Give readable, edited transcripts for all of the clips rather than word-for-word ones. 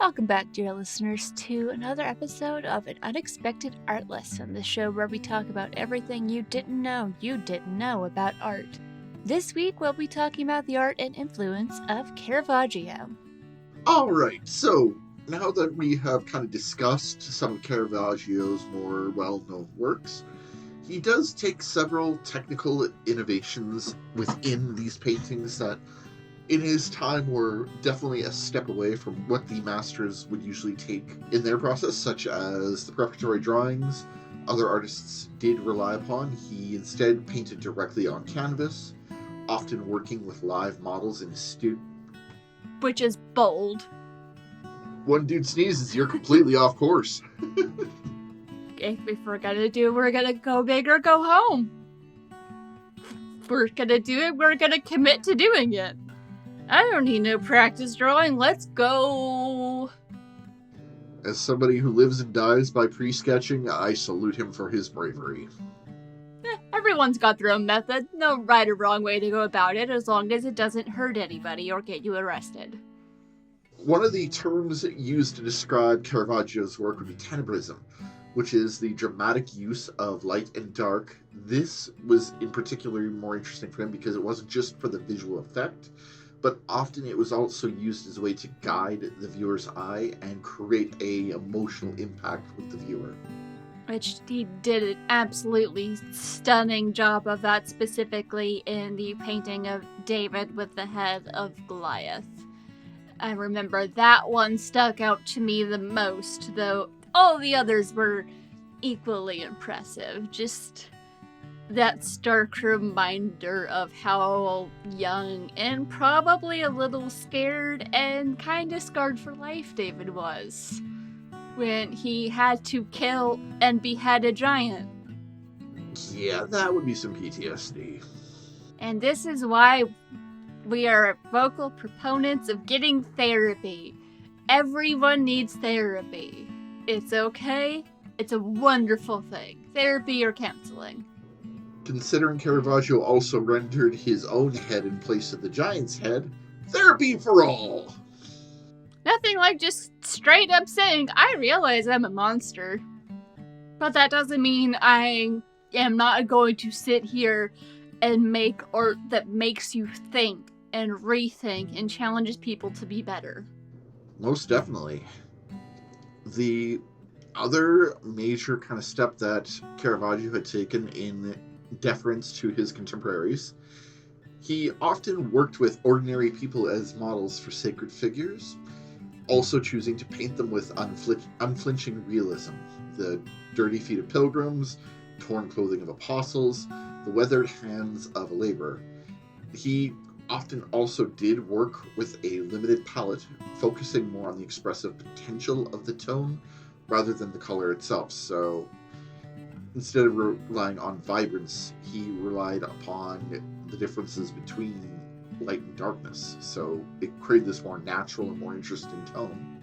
Welcome back, dear listeners, to another episode of An Unexpected Art Lesson, the show where we talk about everything you didn't know about art. This week, we'll be talking about the art and influence of Caravaggio. Alright, so now that we have kind of discussed some of Caravaggio's more well-known works, he does take several technical innovations within these paintings that in his time were definitely a step away from what the masters would usually take in their process, such as the preparatory drawings other artists did rely upon. He instead painted directly on canvas, often working with live models in his studio. Which is bold. One dude sneezes, you're completely off course. If we're gonna go big or go home. If we're gonna do it, we're gonna commit to doing it. I don't need no practice drawing, let's go! As somebody who lives and dies by pre-sketching, I salute him for his bravery. Everyone's got their own method. No right or wrong way to go about it, as long as it doesn't hurt anybody or get you arrested. One of the terms used to describe Caravaggio's work would be tenebrism, which is the dramatic use of light and dark. This was in particular more interesting for him because it wasn't just for the visual effect, but often it was also used as a way to guide the viewer's eye and create a emotional impact with the viewer. Which he did an absolutely stunning job of that, specifically in the painting of David with the head of Goliath. I remember that one stuck out to me the most, though all the others were equally impressive. Just that stark reminder of how young and probably a little scared and kind of scarred for life David was when he had to kill and behead a giant. Yeah, that would be some PTSD. And this is why we are vocal proponents of getting therapy. Everyone needs therapy. It's okay. It's a wonderful thing. Therapy or counseling. Considering Caravaggio also rendered his own head in place of the giant's head, therapy for all! Nothing like just straight up saying, I realize I'm a monster. But that doesn't mean I am not going to sit here and make art that makes you think and rethink and challenges people to be better. Most definitely. The other major kind of step that Caravaggio had taken in deference to his contemporaries, he often worked with ordinary people as models for sacred figures, also choosing to paint them with unflinching realism. The dirty feet of pilgrims, torn clothing of apostles, the weathered hands of a laborer. He often also did work with a limited palette, focusing more on the expressive potential of the tone rather than the color itself. So instead of relying on vibrance, he relied upon the differences between light and darkness. So it created this more natural and more interesting tone.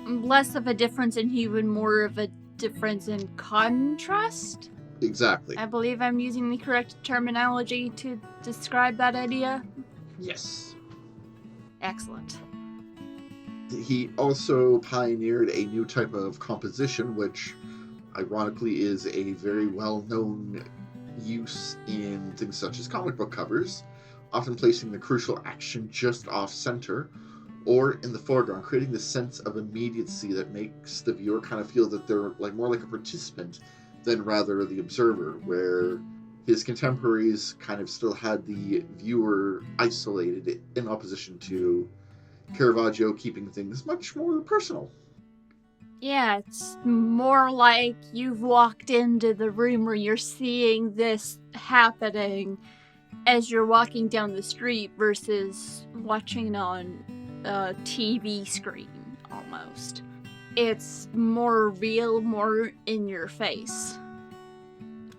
Less of a difference and even more of a difference in contrast? Exactly. I believe I'm using the correct terminology to describe that idea. Yes. Excellent. He also pioneered a new type of composition, which ironically is a very well-known use in things such as comic book covers, often placing the crucial action just off-center or in the foreground, creating this sense of immediacy that makes the viewer kind of feel that they're more like a participant than rather the observer, where his contemporaries kind of still had the viewer isolated in opposition to Caravaggio keeping things much more personal. Yeah, it's more like you've walked into the room where you're seeing this happening as you're walking down the street versus watching on a TV screen, almost. It's more real, more in your face.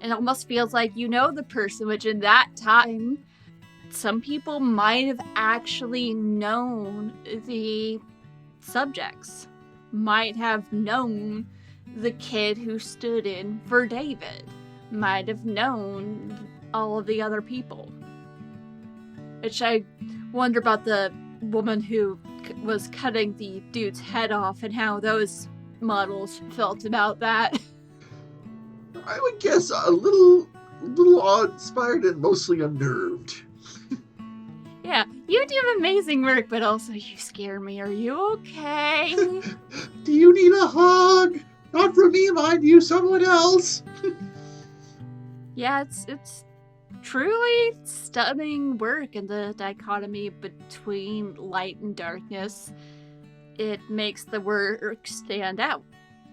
It almost feels like you know the person, which in that time, some people might have actually known the subjects, might have known the kid who stood in for David, might have known all of the other people. Which I wonder about the woman who was cutting the dude's head off and how those models felt about that. I would guess a little awe-inspired and mostly unnerved. Yeah, you do amazing work, but also you scare me. Are you okay? Do you need a hug? Not from me, mind you, someone else. Yeah, it's truly stunning work in the dichotomy between light and darkness. It makes the work stand out,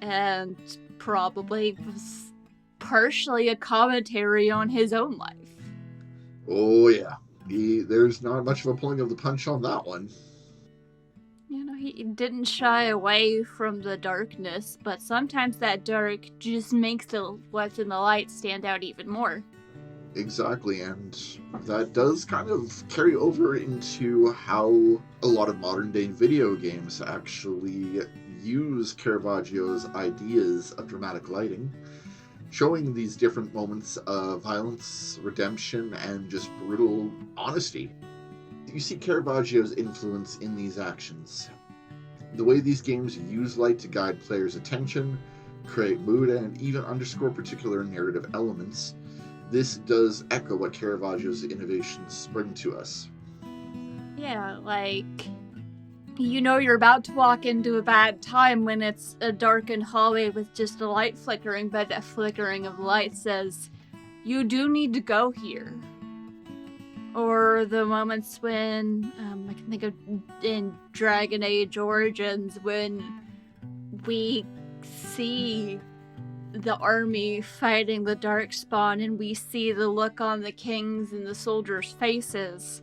and probably was partially a commentary on his own life. Oh, yeah. There's not much of a pulling of the punch on that one. You know, he didn't shy away from the darkness, but sometimes that dark just makes what's in the light stand out even more. Exactly, and that does kind of carry over into how a lot of modern day video games actually use Caravaggio's ideas of dramatic lighting, showing these different moments of violence, redemption, and just brutal honesty. You see Caravaggio's influence in these actions. The way these games use light to guide players' attention, create mood, and even underscore particular narrative elements, this does echo what Caravaggio's innovations bring to us. Yeah, like, you know you're about to walk into a bad time when it's a darkened hallway with just a light flickering, but that flickering of light says, you do need to go here. Or the moments when, I can think of in Dragon Age Origins, when we see the army fighting the Darkspawn and we see the look on the kings and the soldiers' faces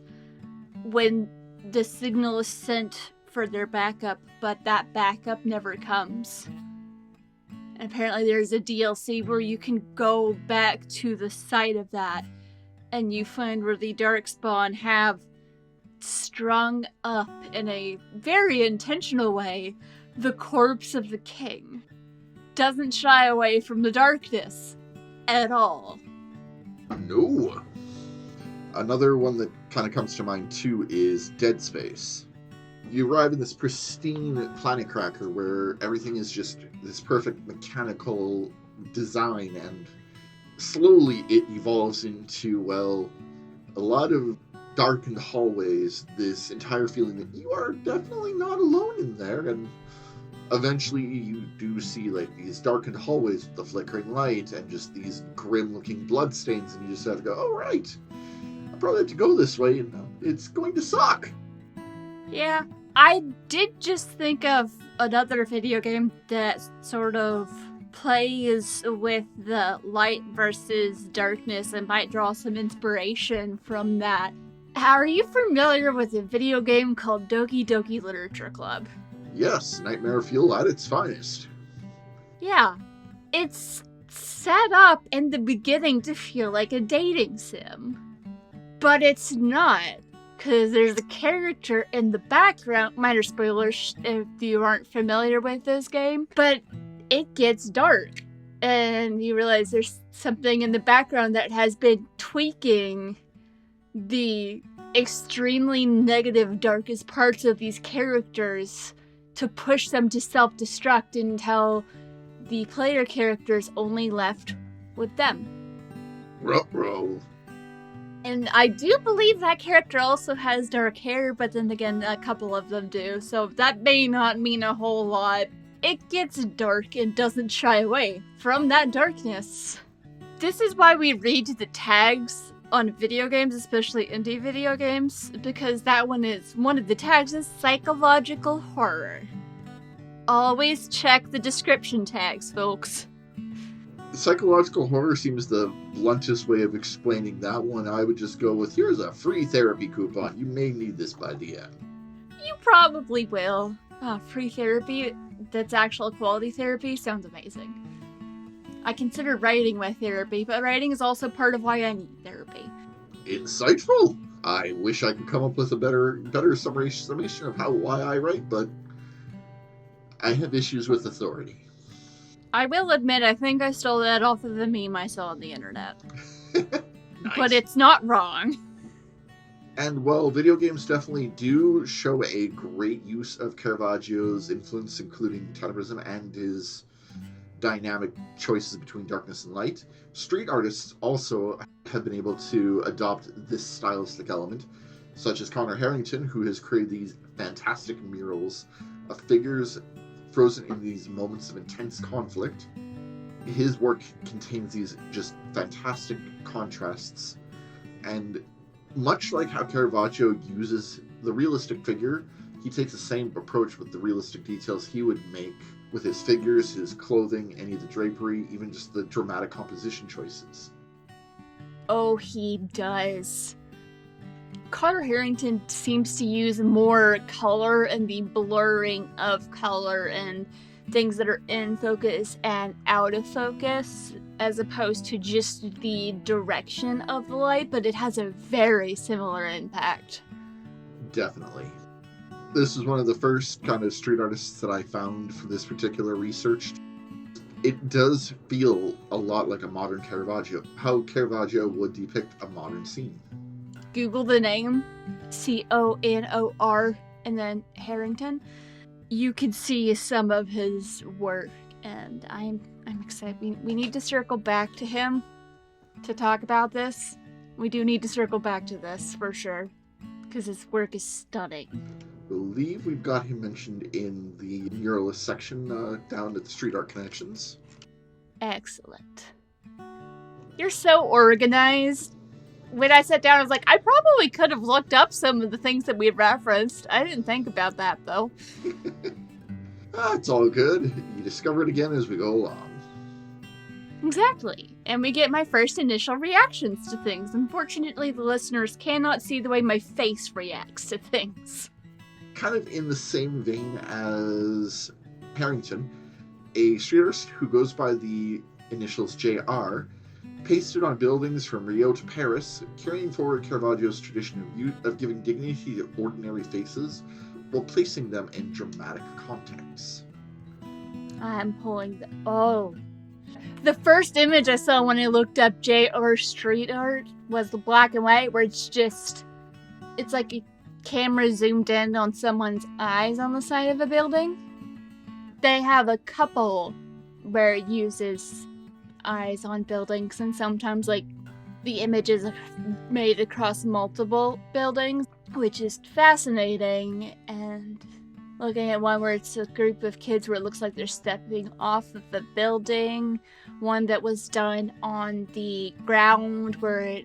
when the signal is sent for their backup, but that backup never comes. And apparently there's a DLC where you can go back to the site of that and you find where the Darkspawn have strung up in a very intentional way the corpse of the king. Doesn't shy away from the darkness at all. No. Another one that kind of comes to mind too is Dead Space. You arrive in this pristine planet cracker where everything is just this perfect mechanical design, and slowly it evolves into, well, a lot of darkened hallways, this entire feeling that you are definitely not alone in there, and eventually you do see like these darkened hallways with the flickering light and just these grim looking bloodstains, and you just have to go, oh right, I probably have to go this way, and it's going to suck. Yeah, I did just think of another video game that sort of plays with the light versus darkness and might draw some inspiration from that. Are you familiar with a video game called Doki Doki Literature Club? Yes, Nightmare Fuel at its finest. Yeah, it's set up in the beginning to feel like a dating sim, but it's not, because there's a character in the background. Minor spoilers if you aren't familiar with this game, but it gets dark, and you realize there's something in the background that has been tweaking the extremely negative, darkest parts of these characters to push them to self-destruct until the player characters only left with them. Ruh-roh. And I do believe that character also has dark hair, but then again, a couple of them do, so that may not mean a whole lot. It gets dark and doesn't shy away from that darkness. This is why we read the tags on video games, especially indie video games, because that one of the tags is psychological horror. Always check the description tags, folks. Psychological horror seems the bluntest way of explaining that one. I would just go with, here's a free therapy coupon. You may need this by the end. You probably will. Free therapy that's actual quality therapy sounds amazing. I consider writing my therapy, but writing is also part of why I need therapy. Insightful. I wish I could come up with a better summation of why I write, but I have issues with authority. I will admit, I think I stole that off of the meme I saw on the internet. Nice. But it's not wrong. And while video games definitely do show a great use of Caravaggio's influence, including tenebrism and his dynamic choices between darkness and light, street artists also have been able to adopt this stylistic element, such as Connor Harrington, who has created these fantastic murals of figures frozen in these moments of intense conflict. His work contains these just fantastic contrasts, and much like how Caravaggio uses the realistic figure, he takes the same approach with the realistic details he would make with his figures, his clothing, any of the drapery, even just the dramatic composition choices. Oh, he does. Connor Harrington seems to use more color and the blurring of color and things that are in focus and out of focus, as opposed to just the direction of the light, but it has a very similar impact. Definitely. This is one of the first kind of street artists that I found for this particular research. It does feel a lot like a modern Caravaggio, how Caravaggio would depict a modern scene. Google the name, Conor, and then Harrington. You can see some of his work, and I'm excited. We need to circle back to him to talk about this. We do need to circle back to this for sure, because his work is stunning. I believe we've got him mentioned in the muralist section down at the Street Art Connections. Excellent. You're so organized. When I sat down, I was like, I probably could have looked up some of the things that we had referenced. I didn't think about that, though. It's all good. You discover it again as we go along. Exactly. And we get my first initial reactions to things. Unfortunately, the listeners cannot see the way my face reacts to things. Kind of in the same vein as Harrington, a street artist who goes by the initials JR pasted on buildings from Rio to Paris, carrying forward Caravaggio's tradition of giving dignity to ordinary faces while placing them in dramatic contexts. I'm pulling the first image I saw when I looked up JR street art was the black and white, where it's like a camera zoomed in on someone's eyes on the side of a building. They have a couple where it uses eyes on buildings, and sometimes like the images are made across multiple buildings, which is fascinating. And looking at one where it's a group of kids where it looks like they're stepping off of the building, one that was done on the ground where it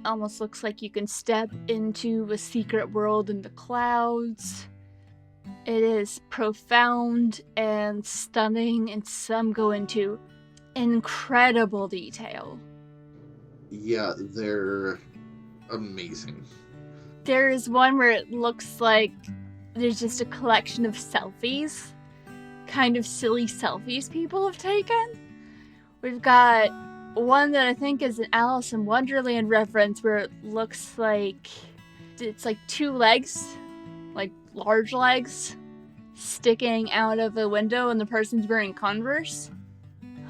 almost looks like you can step into a secret world in the clouds. It is profound and stunning, and some go into incredible detail. Yeah, they're amazing. There is one where it looks like there's just a collection of selfies, kind of silly selfies people have taken. We've got one that I think is an Alice in Wonderland reference where it looks like it's like two legs, like large legs, sticking out of a window, and the person's wearing Converse.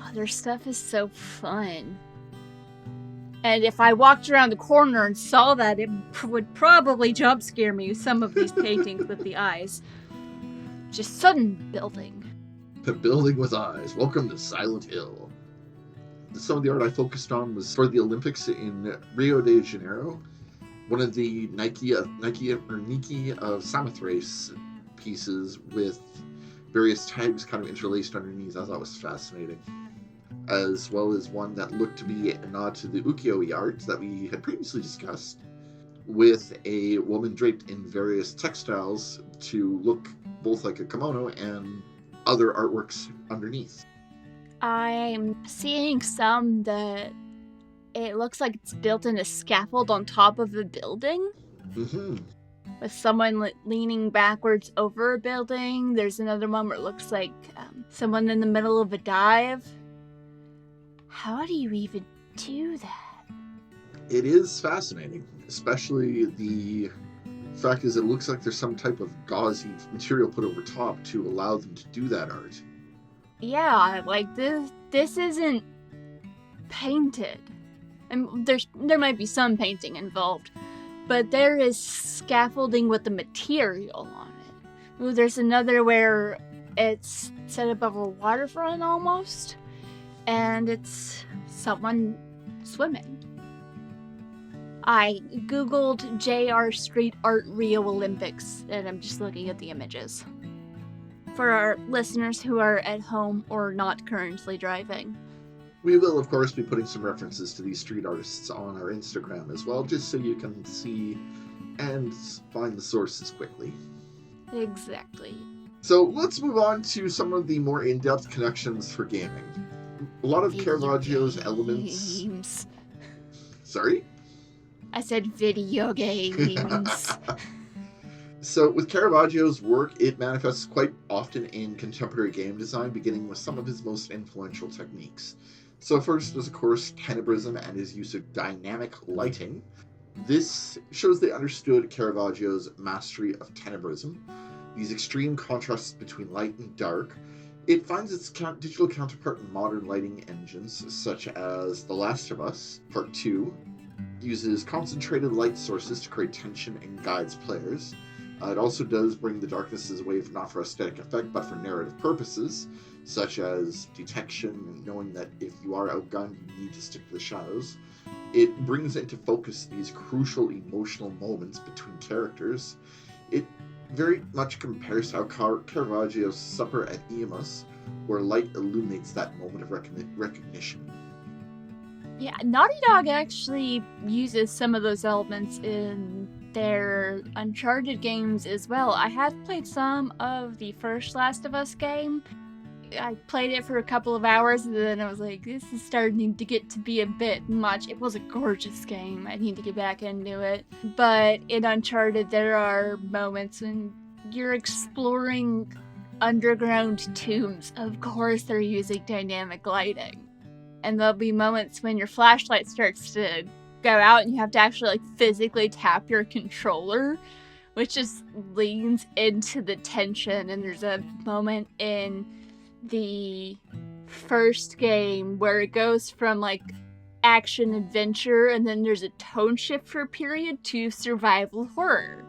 Oh, their stuff is so fun. And if I walked around the corner and saw that, it would probably jump scare me, some of these paintings with the eyes. Just sudden building. The building with eyes. Welcome to Silent Hill. Some of the art I focused on was for the Olympics in Rio de Janeiro. One of the Nike of Samothrace pieces with various tags kind of interlaced underneath, I thought was fascinating. As well as one that looked to be a nod to the ukiyo-e art that we had previously discussed, with a woman draped in various textiles to look both like a kimono and other artworks underneath. I'm seeing some that it looks like it's built in a scaffold on top of a building. Mm-hmm. With someone leaning backwards over a building. There's another one where it looks like someone in the middle of a dive. How do you even do that? It is fascinating, especially the fact is it looks like there's some type of gauzy material put over top to allow them to do that art. Yeah, like this isn't painted. And there might be some painting involved, but there is scaffolding with the material on it. Ooh, there's another where it's set above a waterfront almost, and it's someone swimming. I googled JR Street Art Rio Olympics, and I'm just looking at the images. For our listeners who are at home or not currently driving. We will, of course, be putting some references to these street artists on our Instagram as well, just so you can see and find the sources quickly. Exactly. So let's move on to some of the more in-depth connections for gaming. A lot of Caravaggio's elements... Sorry? I said video games. So with Caravaggio's work, it manifests quite often in contemporary game design, beginning with some of his most influential techniques. So first is, of course, tenebrism and his use of dynamic lighting. This shows they understood Caravaggio's mastery of tenebrism, these extreme contrasts between light and dark. It finds its digital counterpart in modern lighting engines, such as The Last of Us, Part 2, uses concentrated light sources to create tension and guides players. It also does bring the darkness as a way not for aesthetic effect, but for narrative purposes, such as detection and knowing that if you are outgunned, you need to stick to the shadows. It brings into focus these crucial emotional moments between characters. It very much compares to how Caravaggio's Supper at Iamos, where light illuminates that moment of recognition. Yeah, Naughty Dog actually uses some of those elements in their Uncharted games as well. I have played some of the first Last of Us game. I played it for a couple of hours and then I was like, this is starting to get to be a bit much. It was a gorgeous game. I need to get back into it. But in Uncharted, there are moments when you're exploring underground tombs. Of course, they're using dynamic lighting. And there'll be moments when your flashlight starts to go out and you have to actually physically tap your controller, which just leans into the tension. And there's a moment in the first game where it goes from action adventure and then there's a tone shift for a period to survival horror,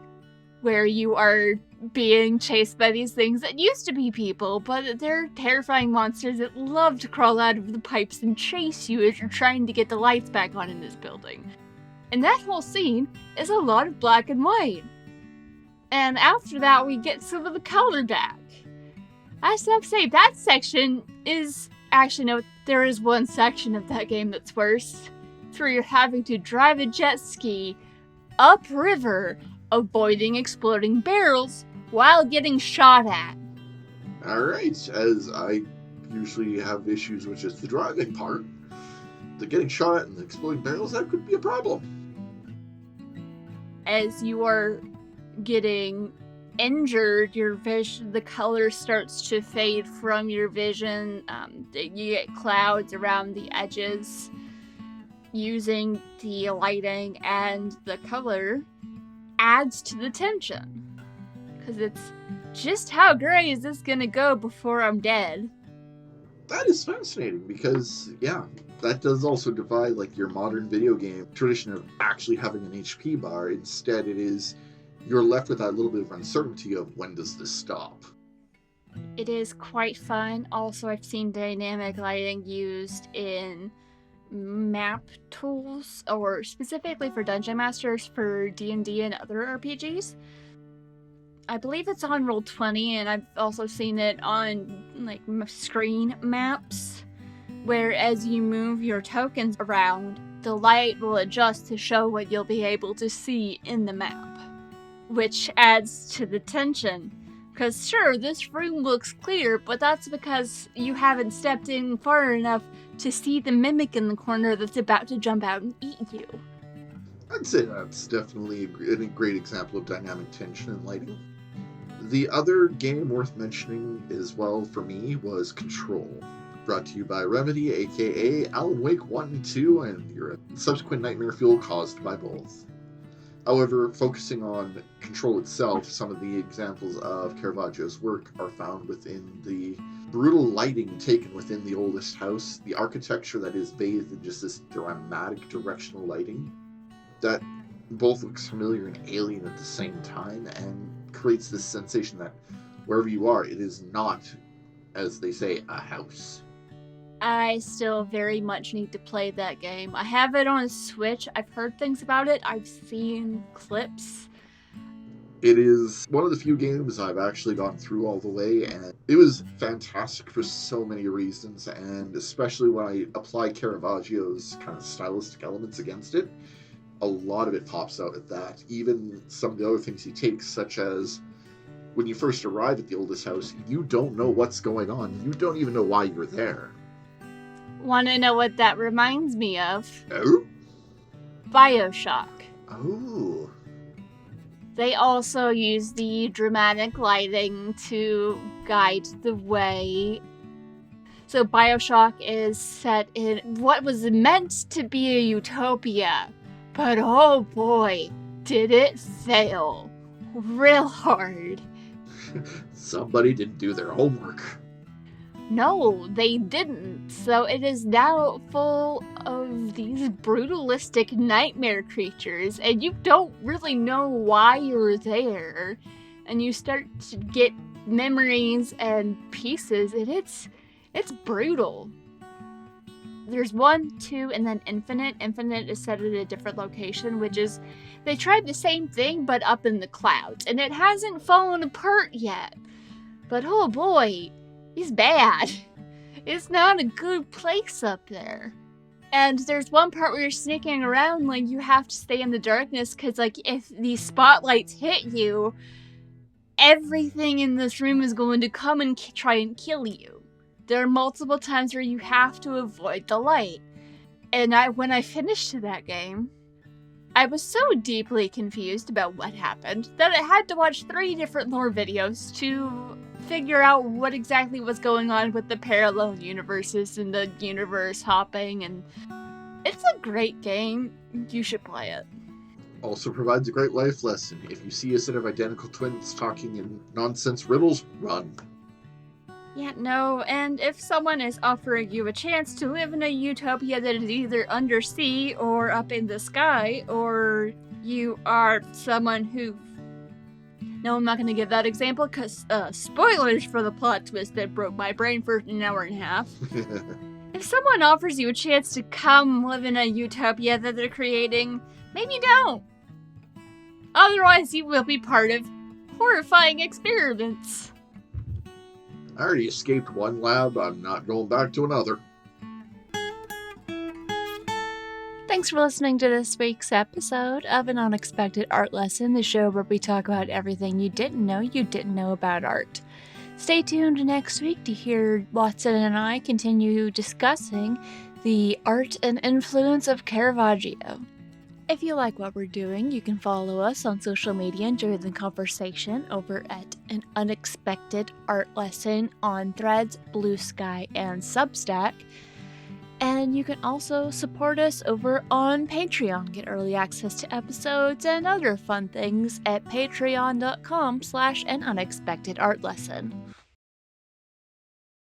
where you are being chased by these things that used to be people, but they're terrifying monsters that love to crawl out of the pipes and chase you as you're trying to get the lights back on in this building. And that whole scene is a lot of black and white. And after that, we get some of the color back. I just have to say, that section is... Actually, no, there is one section of that game that's worse. It's where you're having to drive a jet ski upriver, avoiding exploding barrels while getting shot at. Alright, as I usually have issues with just the driving part, the getting shot at and the exploding barrels, that could be a problem. As you are getting injured, your vision, the color starts to fade from your vision. You get clouds around the edges. Using the lighting and the color adds to the tension, because it's just how gray is this gonna go before I'm dead. That is fascinating, because that does also defy your modern video game tradition of actually having an HP bar. Instead, it is you're left with that little bit of uncertainty of when does this stop. It is quite fun. Also, I've seen dynamic lighting used in map tools, or specifically for Dungeon Masters for D&D and other RPGs. I believe it's on Roll20, and I've also seen it on screen maps, where as you move your tokens around, the light will adjust to show what you'll be able to see in the map, which adds to the tension. Because sure, this room looks clear, but that's because you haven't stepped in far enough to see the mimic in the corner that's about to jump out and eat you. I'd say that's definitely a great example of dynamic tension and lighting. The other game worth mentioning as well for me was Control, brought to you by Remedy, aka Alan Wake 1 and 2, and your subsequent nightmare fuel caused by both. However, focusing on Control itself, some of the examples of Caravaggio's work are found within the brutal lighting taken within the oldest house, the architecture that is bathed in just this dramatic directional lighting that both looks familiar and alien at the same time, and creates this sensation that wherever you are, it is not, as they say, a house. I still very much need to play that game. I have it on Switch. I've heard things about it. I've seen clips. It is one of the few games I've actually gone through all the way, and it was fantastic for so many reasons, and especially when I apply Caravaggio's kind of stylistic elements against it, a lot of it pops out at that. Even some of the other things he takes, such as when you first arrive at the oldest house, you don't know what's going on. You don't even know why you're there. Want to know what that reminds me of? Oh? BioShock. Oh. They also use the dramatic lighting to guide the way. So BioShock is set in what was meant to be a utopia. But oh boy, did it fail. Real hard. Somebody didn't do their homework. No, they didn't. So it is now full of these brutalistic nightmare creatures, and you don't really know why you're there. And you start to get memories and pieces, and it's brutal. There's 1, 2, and then Infinite. Infinite is set at a different location, which is, they tried the same thing, but up in the clouds, and it hasn't fallen apart yet. But oh boy, it's bad. It's not a good place up there. And there's one part where you're sneaking around, like, you have to stay in the darkness, because, like, if these spotlights hit you, everything in this room is going to come and try and kill you. There are multiple times where you have to avoid the light. And when I finished that game, I was so deeply confused about what happened that I had to watch 3 different lore videos to figure out what exactly was going on with the parallel universes and the universe hopping, and it's a great game. You should play it. Also provides a great life lesson. If you see a set of identical twins talking in nonsense riddles, run. Yeah, no, and if someone is offering you a chance to live in a utopia that is either undersea or up in the sky, or you are someone who... No, I'm not going to give that example, because spoilers for the plot twist that broke my brain for an hour and a half. If someone offers you a chance to come live in a utopia that they're creating, maybe don't. Otherwise, you will be part of horrifying experiments. I already escaped one lab. I'm not going back to another. Thanks for listening to this week's episode of An Unexpected Art Lesson, the show where we talk about everything you didn't know about art. Stay tuned next week to hear Watson and I continue discussing the art and influence of Caravaggio. If you like what we're doing, you can follow us on social media and join the conversation over at An Unexpected Art Lesson on Threads, Blue Sky, and Substack. And you can also support us over on Patreon. Get early access to episodes and other fun things at patreon.com/anunexpectedartlesson.